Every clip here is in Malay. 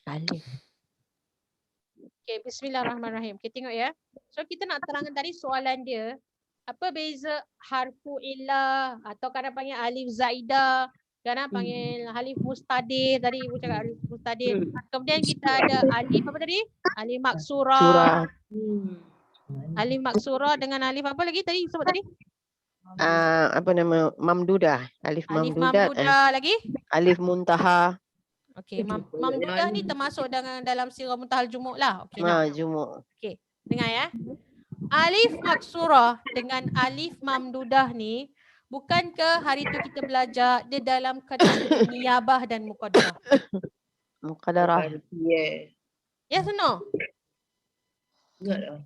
Alif. Okay, bismillahirrahmanirrahim. Kita tengok ya. So kita nak terangkan tadi soalan dia. Apa beza harfu illah atau kadang panggil alif zaidah, kadang panggil alif mustadir. Tadi ibu cakap alif mustadir. Kemudian kita ada alif apa tadi? Alif maksurah. Alif maksurah dengan alif apa lagi tadi sebut tadi? Apa nama? Mamdudah. Alif Alif mamdudah. mamdudah lagi? Alif muntaha. Okey, mamdudah ni termasuk dalam sirah muntahal jumuk lah. Okey, Jumuk. okey, dengar ya. Alif maksurah dengan alif mamdudah ni, bukankah hari tu kita belajar dia dalam kategori niyabah dan muqaddarah? Muqaddarah. Yes or no? Ingat lah.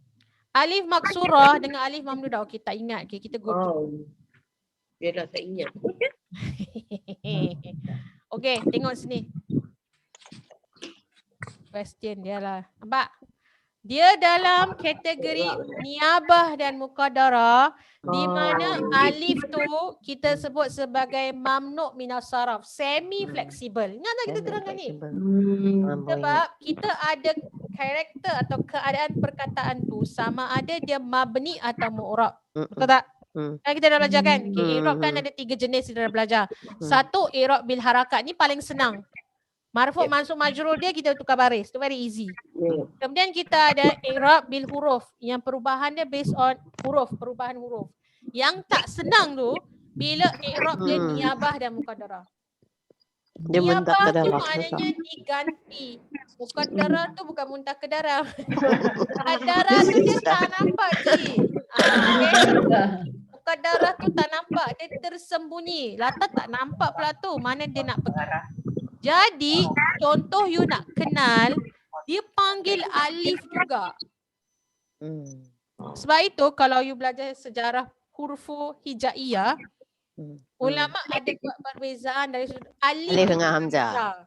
Alif maksurah dengan alif mamdudah. Okey, tak ingat. Okay, kita go to. Biarlah tak ingat. Okey, tengok sini. Question dia lah. Nampak? Dia dalam kategori niyabah dan muqaddarah, di mana alif tu kita sebut sebagai mamnu' minas saraf, semi fleksibel. Ingat tak kita terangkan ni? Sebab kita ada karakter atau keadaan perkataan tu sama ada dia mabni atau mu'rab. Betul tak? Kan kita dah belajar kan? Okay, i'rab kan ada 3 jenis kita dah belajar. Satu, i'rab bil harakat. Ni paling senang. Marfu' mansub majrur dia kita tukar baris. Itu very easy. Kemudian kita ada i'rab bil huruf. Yang perubahan dia based on huruf, perubahan huruf. Yang tak senang tu bila i'rab dia niyabah dan muqaddarah. Niyabah tu maknanya diganti. Muqaddarah tu bukan muntah ke darah. Muqaddarah tu dia tak nampak je. Muqaddarah tu tak nampak, dia tersembunyi. Lata tak nampak pula tu mana dia nak pergi. Jadi contoh you nak kenal, dia panggil alif juga. Sebab itu kalau you belajar sejarah huruf hijaiyah, ulama ada buat perbezaan dari sudut alif dengan hamzah.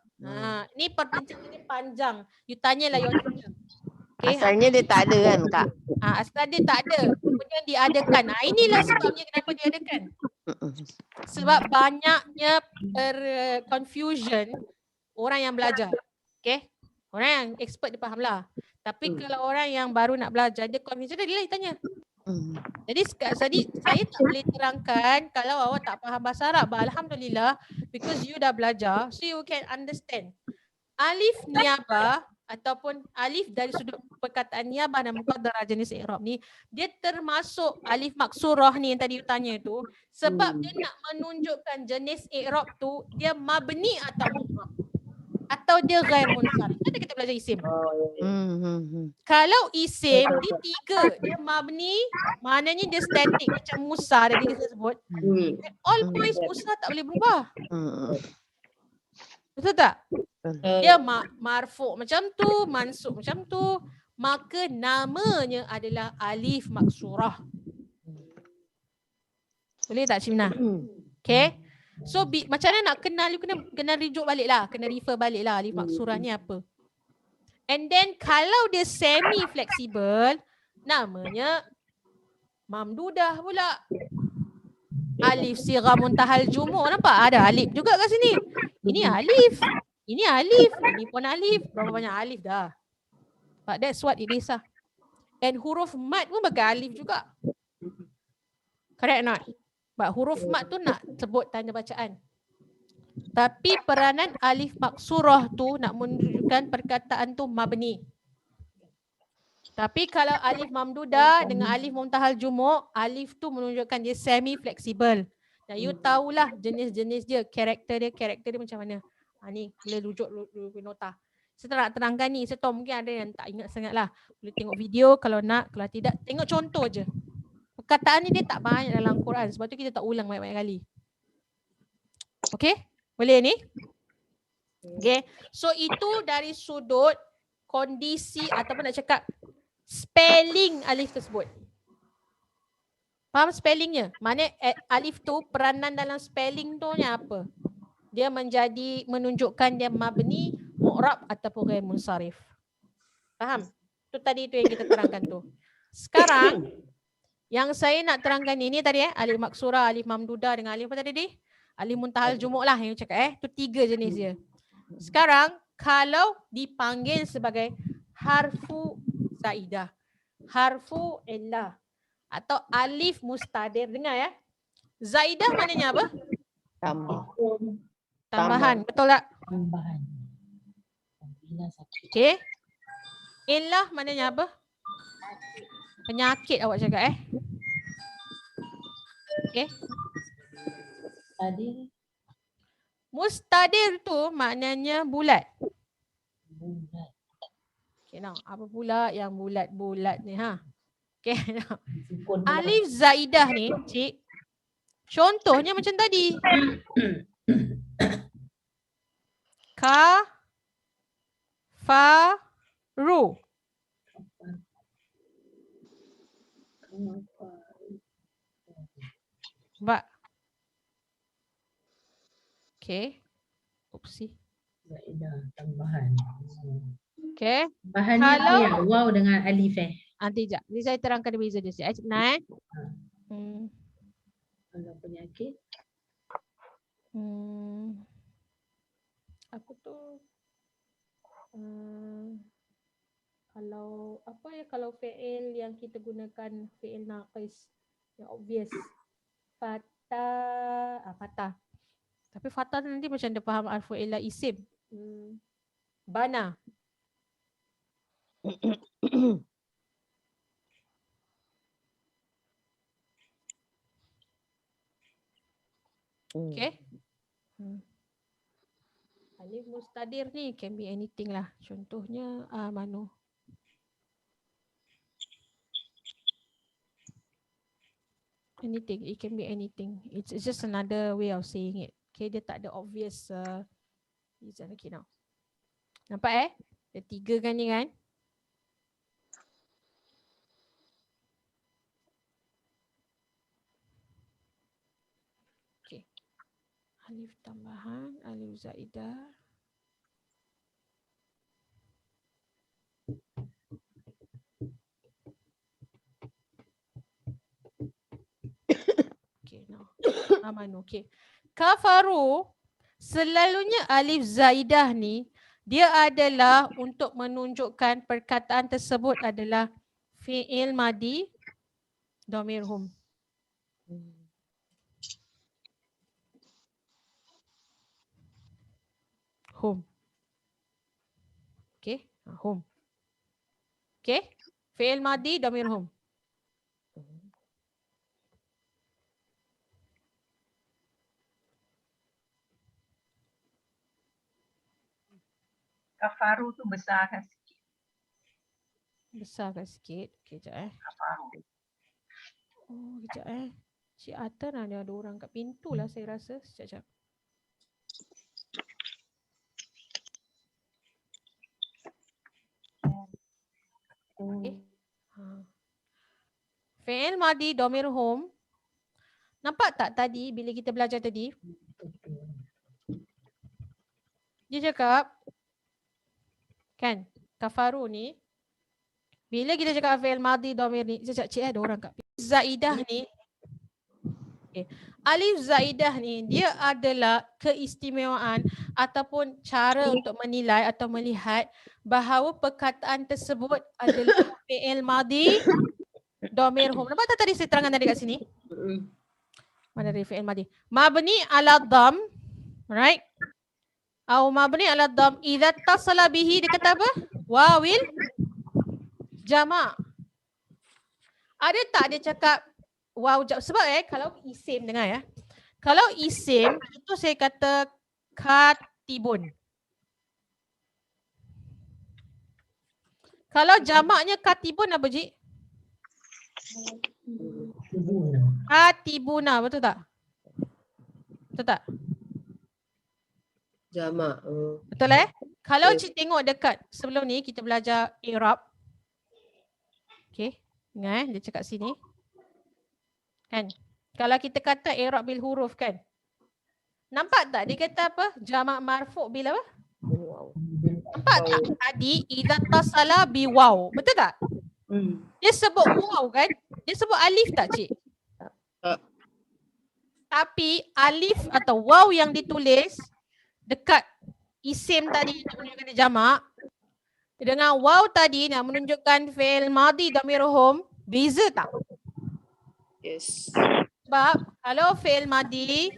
Ni perbincangan dia panjang. You tanyalah your teacher. Okay, asalnya dia tak ada kan Kak? Asal dia tak ada. Kemudian diadakan. Inilah sebabnya kenapa diadakan. Sebab banyaknya confusion orang yang belajar. Okay. Orang yang expert dia faham lah. Tapi kalau orang yang baru nak belajar, dia confusion dia tanya. Jadi saya tak boleh terangkan kalau awak tak faham bahasa Arab. But Alhamdulillah, because you dah belajar, so you can understand. Alif niyabah ataupun alif dari sudut perkataan niyabah dan muqaddarah jenis i'rab ni, dia termasuk alif maksurah ni yang tadi you tanya tu, sebab dia nak menunjukkan jenis i'rab tu dia mabni atau mu'rab atau dia ghair munsharif. Kan kita belajar isim. Kalau isim dia 3, dia mabni, maknanya dia statik macam Musa tadi kita sebut. All points Musa tak boleh berubah. Betul tak? Dia marfu' macam tu, mansub macam tu, maka namanya adalah alif maksurah. Boleh tak Cik Minah? Okay. So macam mana nak kenal, you kena rujuk balik lah, kena refer balik lah alif maksurah ni apa. And then kalau dia semi fleksibel, namanya mamdudah pula. Alif sirah muntahal jumuk, nampak? Ada alif juga kat sini. Ini alif. Ini alif. Ini pun alif. Berapa banyak alif dah. But that's what it is lah. And huruf mat pun pakai alif juga. Correct not? But huruf mat tu nak sebut tanda bacaan. Tapi peranan alif maksurah tu nak menunjukkan perkataan tu mabni. Tapi kalau alif mamdudah dengan alif muntahal jumuk, alif tu menunjukkan dia semi fleksibel. Dan you tahulah jenis-jenis dia, karakter dia macam mana. Ni boleh rujuk nota. Saya tak nak terangkan ni, saya tahu mungkin ada yang tak ingat sangat lah. Boleh tengok video kalau nak, kalau tidak tengok contoh je. Perkataan ni dia tak banyak dalam Quran, sebab tu kita tak ulang banyak-banyak kali. Okay? Boleh ni? Okay. So itu dari sudut kondisi ataupun nak cakap spelling alif tersebut. Faham spellingnya? Mana alif tu peranan dalam spelling tu ni apa? Dia menunjukkan dia mabni, mu'rab ataupun ghair munsharif. Faham? Tu tadi tu yang kita terangkan tu. Sekarang yang saya nak terangkan ni tadi alif maksurah, alif mamdudah dengan alif apa tadi? Alif muntahal jumuk lah yang cakap tu 3 jenis dia. Sekarang kalau dipanggil sebagai harfu zaidah, harfu illah atau alif mustadir. Dengar ya. Zaidah maknanya apa? Tambah. Tambahan. Betul tak? Tambahan. Bila sakit. Okey. Illah maknanya apa? Penyakit awak cakap Okey. Tadi Mustadir tu maknanya bulat. bulat. Okey nah, apa pula yang bulat-bulat ni ha? Okey. Sukun pula. Alif zaidah ni, cik. Contohnya macam tadi. Ka, fa, ru. Ba. Okey. Opsi. Zaidah, tambahan. Okey. Tambahan ni apa Kalau- ya? Waw dengan alif Nanti sekejap. Ni saya terangkan beza dia sikit. Nah. Kalau penyakit. Apa tu? Kalau apa ya, kalau fi'il yang kita gunakan fi'il naqis yang obvious. Fatah, fatah. Tapi fatah nanti macam dia faham harfu illah isim. Bana. Okay. Alif mustadir ni can be anything lah. Contohnya manu. Anything. It can be anything. It's just another way of saying it. Okay, dia tak ada obvious reason. Okay now. Nampak Ada 3 kan ni kan? Okay. Alif tambahan, alif zaidah. Okay, now. Amanu, okay. Kafaru, selalunya alif zaidah ni, dia adalah untuk menunjukkan perkataan tersebut adalah fi'il madi dhamir hum. Hum. Okay, hum. Okay, fi'il madi dhamir hum. Kafaru tu besarkan sikit. Besarkan sikit. Okay, sekejap Kafaru. Oh, sekejap Cik Atan ada orang kat pintu lah saya rasa. Sekejap. Okay. Fi'il madi dhamir hum. Nampak tak tadi bila kita belajar tadi? Dia cakap kan kafaru ni bila kita cakap fi'il madi dhamir ni, saya cakap cik ada orang kat pintu. Zaidah ni alif zaidah ni dia adalah keistimewaan ataupun cara untuk menilai atau melihat bahawa perkataan tersebut adalah fi'il madi dhamir hum. Nampak tak tadi saya terangkan tadi kat sini? Mana dari fi'il madi? Mabni ala dham, right? Au mabni ala dham idza tasala bihi, dia kata apa? Wawil jama'. Ada tak dia cakap waw jama'? Sebab kalau isim dengar Kalau isim itu saya kata katibun. Kalau jamaknya katibun apa Ji? Katibuna, betul tak? Betul tak? Jamak. Betul Kalau cik tengok dekat sebelum ni kita belajar i'rab. Okey, ingat dia cakap sini. Kan? Kalau kita kata i'rab bil huruf kan. Nampak tak dia kata apa? Jamak marfu' bil apa? Nampak tak tadi idza tasala bi waw. Betul tak? Dia sebut waw kan? Dia sebut alif tak cik? Tak. Tapi alif atau waw yang ditulis dekat isim tadi nak menunjukkan dia jamak dengan waw tadi nak menunjukkan fi'il madhi dhamirhum, beza tak? Yes. Sebab kalau fi'il madhi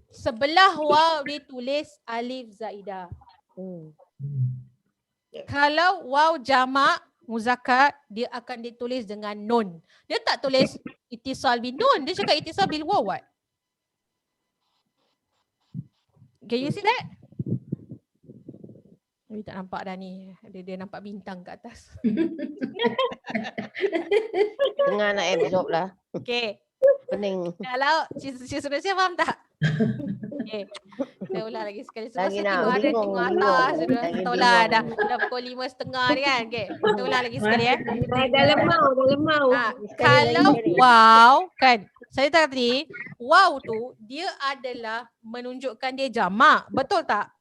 sebelah waw ditulis alif zaidah. Kalau waw jamak muzakkar dia akan ditulis dengan nun. Dia tak tulis ittisal bin nun, dia cakap ittisal bil waw. What? Can you see that? Ni tak nampak dah ni. Dia nampak bintang kat atas. Tengah nak absorb lah. Okay. Pening. Kalau sudah siap faham tak? Okay. Kita ulang lagi sekali. Sebab Lagi saya nak, tengok ada bingung, tengok bingung. atas. Sudah Lagi tahu lah bingung. dah pukul 5.30 ni kan. Okay. Kita ulang lagi sekali Dah lemau. Kalau wow kan. Saya cakap tadi, wow tu dia adalah menunjukkan dia jamak. Betul tak?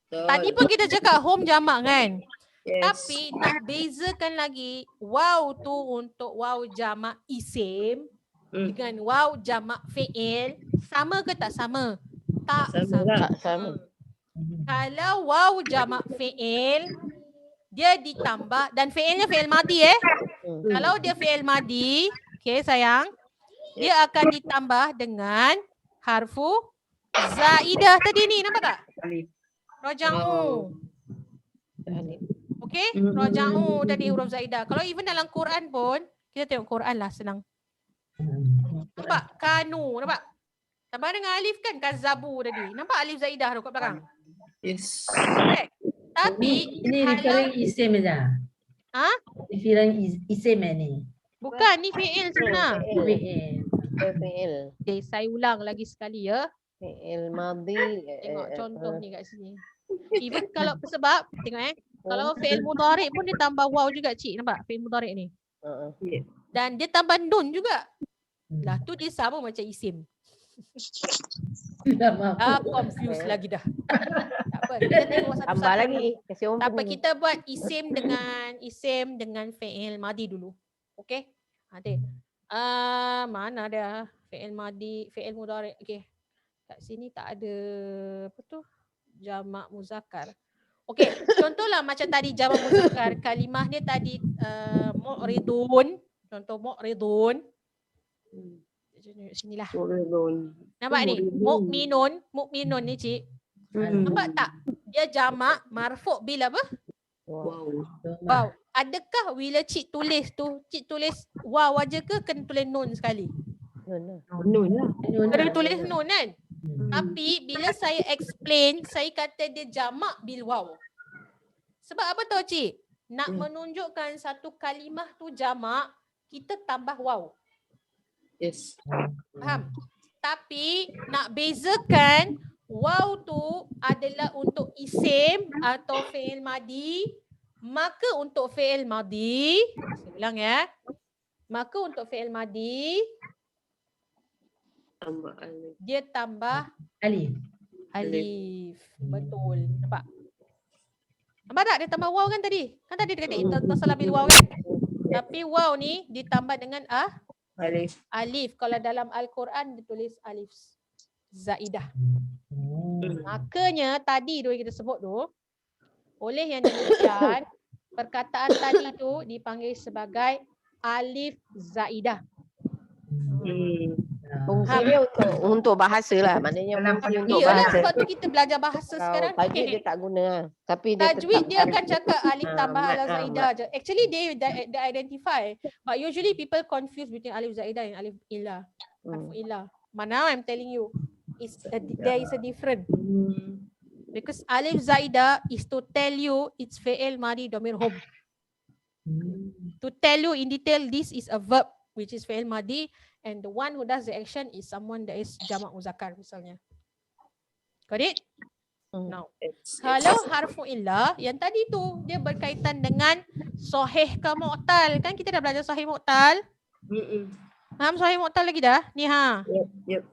Tadi pun kita cakap home jamak kan. Yes. Tapi nak bezakan lagi wow tu untuk wow jamak isim dengan wow jamak fi'il sama ke tak sama? Tak Tak sama sama. lah. Tak sama. Kalau wow jamak fi'il dia ditambah dan fi'ilnya fi'il madi Kalau dia fi'il madi, okay sayang, dia akan ditambah dengan harfu zaidah tadi ni, nampak tak? Alif. Roja'u. Okay, roja'u tadi huruf zaidah. Kalau even dalam Quran pun, kita tengok Quran lah senang. Nampak? Kanu, nampak? Tambah dengan alif kan, kazabu tadi. Nampak alif zaidah tu kat belakang? Yes. Okay. Tapi, Ini kalau, referring isim saja. Ha? Referring isim ni. bukan, ni fi'il sebenar. Fi'il. Fi'il. Fi'il. Okay, saya ulang lagi sekali ya. Fi'il madhi. Tengok contoh ni kat sini. Even kalau sebab, tengok kalau fi'il mudhari' pun dia tambah waw juga cik. Nampak fi'il mudhari' ni? Dan dia tambah nun juga. Lah tu dia sama macam isim. Confused lagi dah. Tak apa, kita tengok satu-satu. Tambah lagi. Kasih orang Tak apa, pun. kita buat isim dengan fi'il madi dulu. Okey? Ada. Mana ada fi'il madi, fi'il mudhari'. Okey. Kat sini tak ada apa tu? Jamak muzakkar. Okey, contohlah macam tadi jamak muzakkar, kalimah dia tadi mu'ridun. Contoh mu'ridun. Sinilah. Nampak ni? Mukminun ni cik. Nampak tak? Dia jamak marfu' bila apa? Wow. Wow. Adakah bila cik tulis tu, cik tulis wow aja ke kena tulis nun sekali? Nun lah. Kena tulis nun kan? Tapi bila saya explain, saya kata dia jamak bil waw. Sebab apa tahu cik? Nak menunjukkan satu kalimah tu jamak, kita tambah waw. Yes. Faham? Tapi nak bezakan waw tu adalah untuk isim atau fi'il madi, maka untuk fi'il madi, saya ulang ya. Maka untuk fi'il madi Tambah alif. dia tambah Alif. alif. Betul. Nampak? Nampak tak dia tambah waw kan tadi? Kan tadi dia kata tasala bil waw kan? Tapi waw ni ditambah dengan Alif. alif. Kalau dalam Al-Quran ditulis alif zaidah. Makanya tadi tu yang kita sebut tu, oleh yang demikian, perkataan tadi tu dipanggil sebagai alif zaidah. Fungsi dia untuk bahasa lah. Maknanya Dalam fungsi untuk Iyalah bahasa. sebab tu kita belajar bahasa sekarang. Tajwid dia tak guna lah. Tapi dia Tajwid dia tetapkan. akan cakap alif tambah mat, alif zaidah je. Actually they identify. But usually people confuse between alif zaidah and alif ilah. Harfu ilah. Mana I'm telling you, there is a difference. Because alif zaidah is to tell you it's fi'il madi dhamir hum. To tell you in detail this is a verb which is fi'il madi, and the one who does the action is someone that is jamak muzakkar misalnya. Got it? Now, kalau harfu illah yang tadi tu dia berkaitan dengan sahih ke mu'tal. Kan kita dah belajar sahih mu'tal. Faham sahih mu'tal lagi dah? Ni ha. Yep.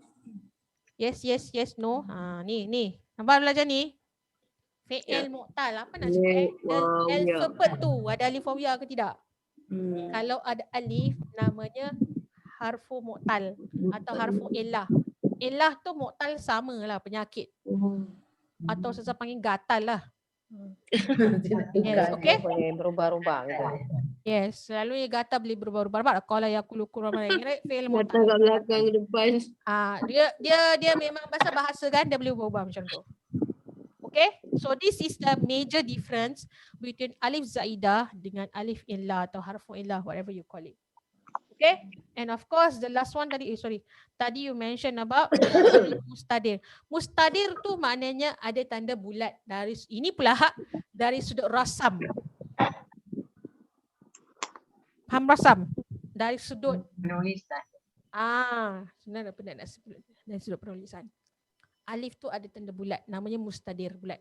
Yes, no. Ni. Nampak belajar ni? Fi'il mu'tal. Apa nak cakap alfabet tu ada alif waw ya ke tidak? Kalau ada alif namanya harfu mu'tal atau harfu illah. Illah tu mu'tal sama lah penyakit. Atau sesuatu panggil gatal lah. Yes, okay? Boleh berubah-ubah gitu. Yes, selalunya gata boleh berubah-ubah. Kalau yang aku lukur ramai fail mau Datang kat belakang ke depan. dia memang pasal bahasa kan dia boleh ubah-ubah macam tu. Okay, so this is the major difference between alif zaidah dengan alif illah atau harfu illah, whatever you call it. Okay, and of course the last one tadi, tadi you mention about alif mustadir. Mustadir tu maknanya ada tanda bulat dari ini pula dari sudut rasam. Faham rasam? Dari sudut Penulisan. sebenarnya apa nak sebut dari sudut penulisan. Alif tu ada tanda bulat, namanya mustadir bulat.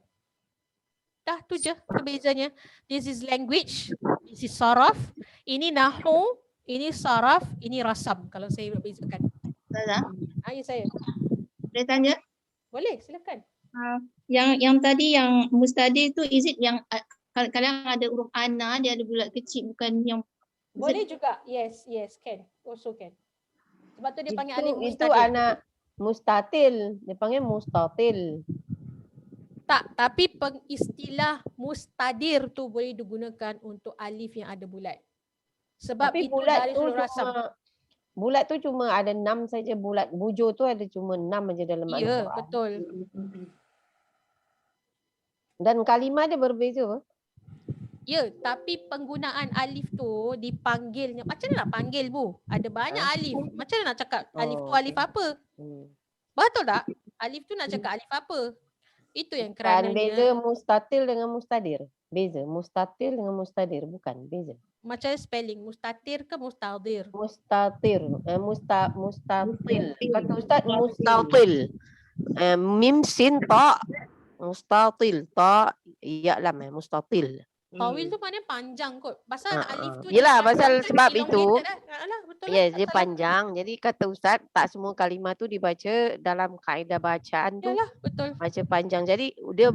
Dah tu je bezanya. This is language, this is saraf, ini nahu, ini saraf, ini rasam kalau saya nak bezakan. Ustazah, Ya saya. boleh tanya? Boleh, silakan. Yang tadi yang mustadir tu is it yang kadang ada huruf ana dia ada bulat kecil bukan yang Boleh juga. Yes, can. Also can. Sebab tu dia panggil alif Itu mustadir. anak mustatil. Dia panggil mustatil. Tak, tapi istilah mustadir tu boleh digunakan untuk alif yang ada bulat. Sebab Tapi itu bulat dari tu sudut rasam. bulat tu cuma ada 6 saja bulat. Bujur tu ada cuma 6 aja dalam Ya, Al-Quran. betul. Dan kalimah dia berbeza apa? Ya, tapi penggunaan alif tu dipanggilnya. Macam mana nak panggil Bu? Ada banyak alif. Macam mana nak cakap alif tu alif apa? Betul tak? Alif tu nak cakap alif apa? Itu yang Kan kerananya. beza mustatil dengan mustadir. Beza. Mustatil dengan mustadir. Bukan. Beza. Macam spelling. Mustatir ke mustadir? Mustatir. Mustatil. Kata Ustaz mustatil. Mim sin ta. Mustatil. Ta. Ya lam. Mustatil. Tawil tu maknanya panjang kot. Pasal alif tu. Yelah, dia pasal panjang, sebab dia itu. elongated dah. Alah, betul lah, Yes, tak dia salah. panjang. Jadi kata Ustaz, tak semua kalimah tu dibaca dalam kaedah bacaan tu Yalah, betul. baca panjang. Jadi dia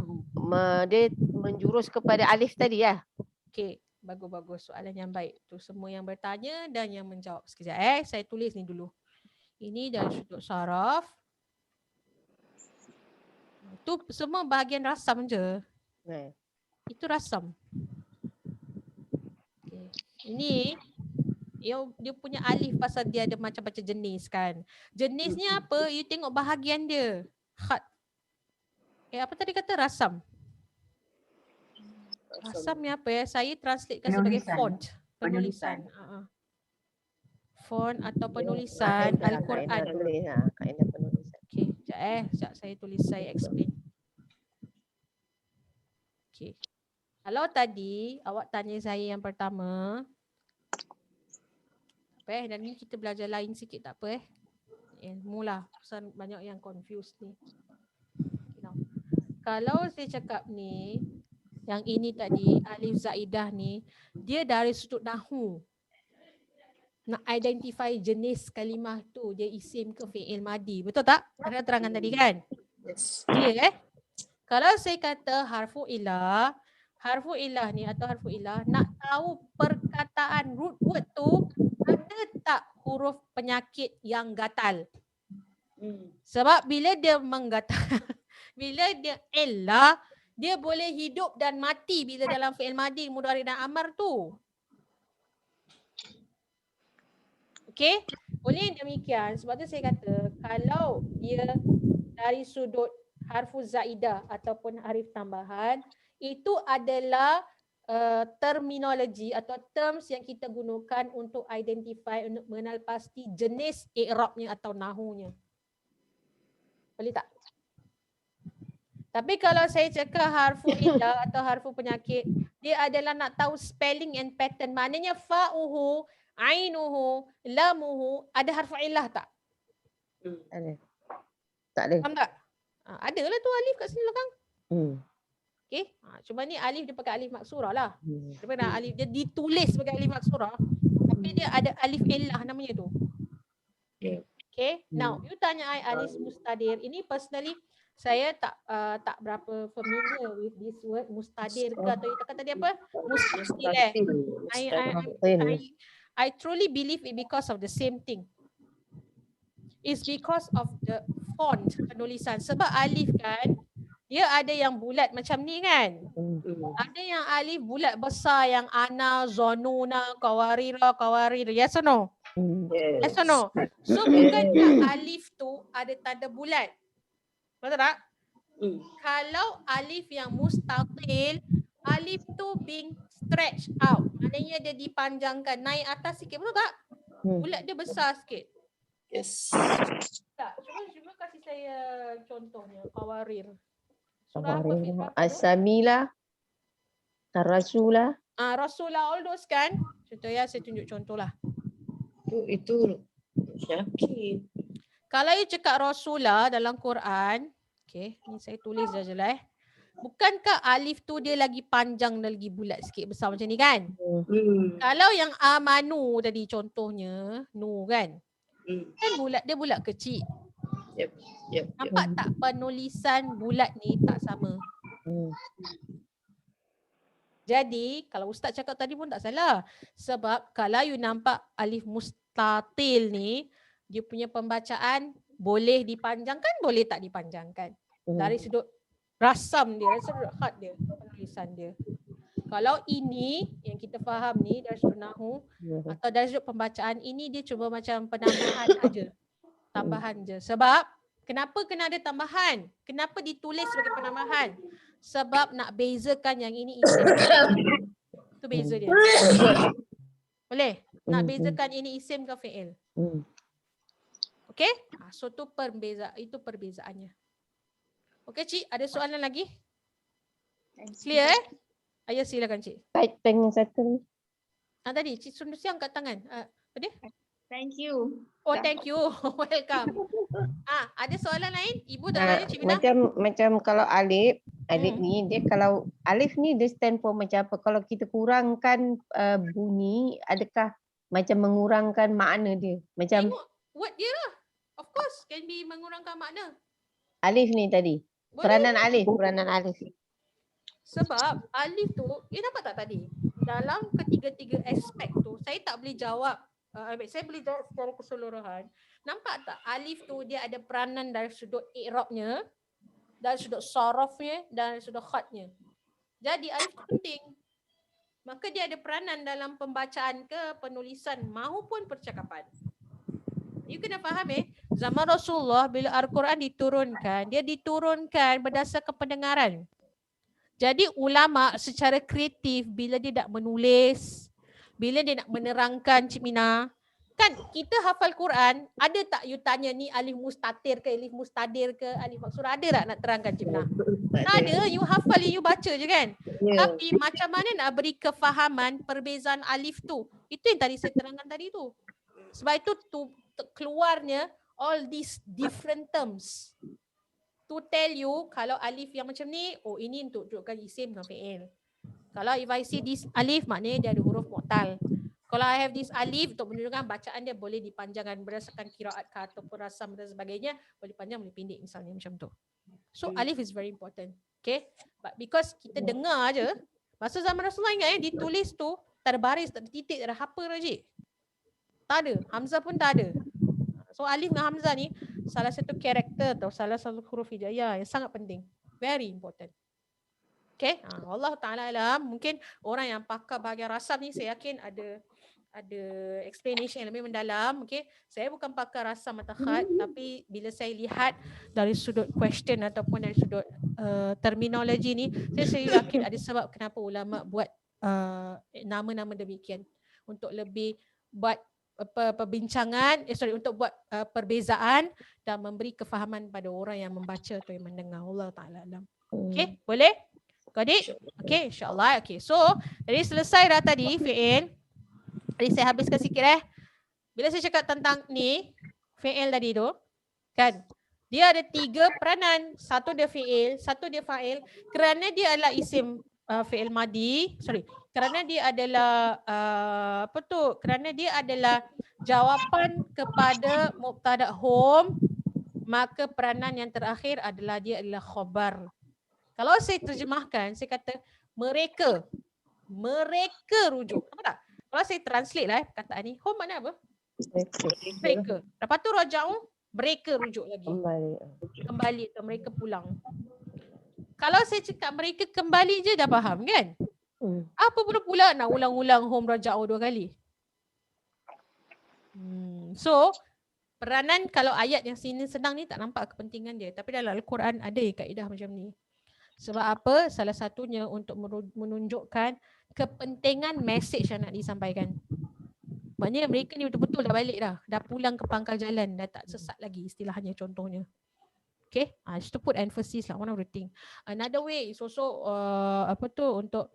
menjurus kepada alif tadi lah. Okey, bagus-bagus. Soalan yang baik. Tu semua yang bertanya dan yang menjawab. Sekejap saya tulis ni dulu. Ini dari sudut saraf. Tu semua bahagian rasam je. Itu rasam. Okay. Ini dia punya alif pasal dia ada macam-macam jenis kan. Jenisnya apa? You tengok bahagian dia. Khat. Apa tadi kata rasam? Rasam ni apa ya? Saya translatekan sebagai Penulisan. font. Penulisan. Font atau penulisan Al-Quran. Kaedah penulisan. Okay, sekejap saya tulis, saya explain. Okay. Kalau tadi awak tanya saya yang pertama, dan ni kita belajar lain sikit tak apa ilmu lah, pasal banyak yang confused ni. Kalau saya cakap ni, yang ini tadi alif zaidah ni, dia dari sudut nahu. Nak identify jenis kalimah tu, dia isim ke fi'il madi. Betul tak? Ada terangan tadi kan? Yes. Clear Kalau saya kata harfu ilah ni atau harfu ilah, nak tahu perkataan root word tu ada tak huruf penyakit yang gatal. Sebab bila dia menggatal, bila dia ilah, dia boleh hidup dan mati bila dalam fi'il madi, mudhari dan amar tu. Okey, boleh demikian. Sebab tu saya kata kalau dia dari sudut harfu zaidah ataupun harif tambahan, itu adalah terminologi atau terms yang kita gunakan untuk identify, untuk mengenal pasti jenis i'rabnya atau nahunya. Boleh tak? Tapi kalau saya cakap harfu ilah atau harfu penyakit, dia adalah nak tahu spelling and pattern. Maknanya fa'uhu, ainuhu, lamuhu, ada harfu ilah tak? Ada. Tak ada. Faham tak? Ada lah tu alif kat sini belakang. Okay. Cuma ni alif dia pakai alif maksurah lah. Daripada alif dia ditulis sebagai alif maksurah, tapi dia ada alif ilah namanya tu. Okay. Now, you tanya I alif mustadir. Ini personally saya tak berapa familiar with this word mustadir ke atau you kata tadi apa? Mustadir I truly believe it because of the same thing. It's because of the font penulisan. Sebab alif kan, dia ada yang bulat macam ni kan. Ada yang alif bulat besar yang ana, zonuna, kawarir. Yes or no? Yes or no? So bukankah alif tu ada tanda bulat? Betul tak? Kalau alif yang mustatil, alif tu being stretched out. Maknanya dia dipanjangkan, naik atas sikit, betul tak? Bulat dia besar sikit. Yes. Tak, cuba kasih saya contohnya, kawarir. Surah apa Firman tu? As-Samila, Ar-Rasulah. Rasulah, all those kan? Contoh ya, saya tunjuk contoh lah. Itu Syakir. Kalau you cakap Rasulah dalam Quran, okay, ni saya tulis je lah bukankah alif tu dia lagi panjang dan lagi bulat sikit besar macam ni kan? Kalau yang amanu tadi contohnya, nu kan? Kan bulat, dia bulat kecil. Yep. Nampak tak penulisan bulat ni tak sama? Jadi kalau Ustaz cakap tadi pun tak salah. Sebab kalau you nampak alif mustatil ni, dia punya pembacaan boleh dipanjangkan, boleh tak dipanjangkan. Dari sudut rasam dia, dari sudut khat dia, penulisan dia. Kalau ini yang kita faham ni dari sudut nahu atau dari sudut pembacaan, ini dia cuba macam penambahan aja. Tambahan je. Sebab kenapa kena ada tambahan? Kenapa ditulis sebagai penambahan? Sebab nak bezakan yang ini isim. Itu beza dia. Boleh? Nak bezakan ini isim ke fi'il. Okey? So tu itu perbezaannya. Okey Cik, ada soalan lagi? Clear Ayah silakan Cik. Kaitan yang satu ni. Tadi Cik Sundusi angkat tangan. Apa dia? Thank you. Oh, thank you. Welcome. Ada soalan lain? Ibu tak tanya Cik Mina? Macam kalau alif ni dia kalau alif ni dia stand for macam apa? Kalau kita kurangkan bunyi, adakah macam mengurangkan makna dia? Macam tengok word dia lah. Of course can be mengurangkan makna. alif ni tadi. Boleh. Peranan alif. Sebab alif tu, nampak tak tadi? Dalam ketiga-tiga aspek tu, saya tak boleh jawab. Saya boleh jawab secara keseluruhan. Nampak tak alif tu dia ada peranan dari sudut i'rabnya, dari sudut sarafnya dan dari sudut khatnya. Jadi alif tu penting. Maka dia ada peranan dalam pembacaan ke penulisan maupun percakapan. You kena faham zaman Rasulullah bila Al-Quran diturunkan, dia diturunkan berdasarkan pendengaran. Jadi ulama secara kreatif bila dia nak menulis, bila dia nak menerangkan Cik Mina, kan kita hafal Quran, ada tak you tanya ni alif mustatir ke, alif mustadir ke, alif maksura, ada tak nak terangkan Cik Mina? Tak ada, you hafal, you baca je kan. Tapi macam mana nak beri kefahaman perbezaan alif tu? Itu yang tadi saya terangkan tadi tu. Sebab itu keluarnya all these different terms to tell you kalau alif yang macam ni, oh ini untuk tunjukkan isim dengan fi'il. Kalau if I see this alif, maknanya dia ada huruf mu'tal. Kalau I have this alif untuk menunjukkan bacaan dia boleh dipanjangkan berdasarkan kiraat kah ataupun rasam dan sebagainya, boleh panjang boleh pendek misalnya macam tu. So alif is very important. Okay, but because kita dengar je, masa zaman Rasulullah ingat ditulis tu tak ada baris, tak ada titik, tak ada apa Rajik. Tak ada, Hamzah pun tak ada. So alif dengan Hamzah ni salah satu karakter atau salah satu huruf hijaiyah yang sangat penting. Very important. Okay, Allah Ta'ala alam. Mungkin orang yang pakar bahagian rasam ni saya yakin ada explanation yang lebih mendalam. Okay, saya bukan pakar rasam atau khat, tapi bila saya lihat dari sudut question ataupun dari sudut terminologi ni, saya yakin ada sebab kenapa ulama buat nama-nama demikian untuk lebih buat perbincangan, untuk buat perbezaan dan memberi kefahaman pada orang yang membaca atau yang mendengar. Allah Ta'ala alam. Okay, boleh? Got it? Okay, insyaAllah. Okay, so jadi selesai dah tadi fi'il. Tadi saya habiskan sikit Bila saya cakap tentang ni, fi'il tadi tu, kan? Dia ada 3 peranan. Satu dia fi'il, satu dia fa'il. Kerana dia adalah isim fi'il madi, kerana dia adalah kerana dia adalah jawapan kepada mubtada hum, maka peranan yang terakhir adalah dia adalah khabar. Kalau saya terjemahkan, saya kata mereka rujuk. Nampak tak? Kalau saya translate perkataan ni, hum makna apa? Mereka. Lepas tu raja'u, mereka rujuk lagi. Kembali atau mereka pulang. kalau saya cakap mereka kembali je dah faham kan? Hmm. Apa pula nak ulang-ulang home raja'u 2 kali? So, peranan kalau ayat yang sini senang ni tak nampak kepentingan dia. Tapi dalam Al-Quran ada kaedah macam ni. Sebab apa? Salah satunya untuk menunjukkan kepentingan message yang nak disampaikan. Maknanya mereka ni betul-betul dah balik dah. Dah pulang ke pangkal jalan. Dah tak sesat lagi istilahnya contohnya. Okay, just to put emphasis lah, one of the thing. Another way is also untuk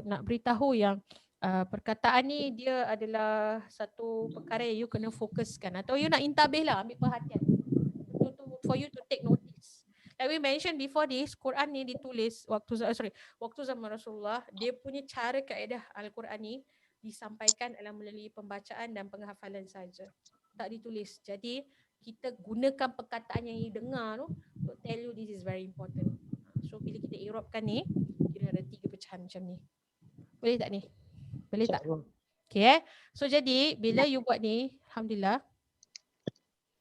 nak beritahu yang perkataan ni dia adalah satu perkara yang you kena fokuskan atau you nak intabih lah, ambil perhatian for you to take notice. Like we mentioned before this, Quran ni ditulis waktu zaman Rasulullah. Dia punya cara kaedah Al-Quran ni disampaikan adalah melalui pembacaan dan penghafalan saja. Tak ditulis. Jadi kita gunakan perkataan yang you dengar tu untuk tell you this is very important. So bila kita i'rabkan ni, kita ada 3 pecahan macam ni. Boleh tak ni? Boleh tak? Okay So jadi bila you buat ni, alhamdulillah,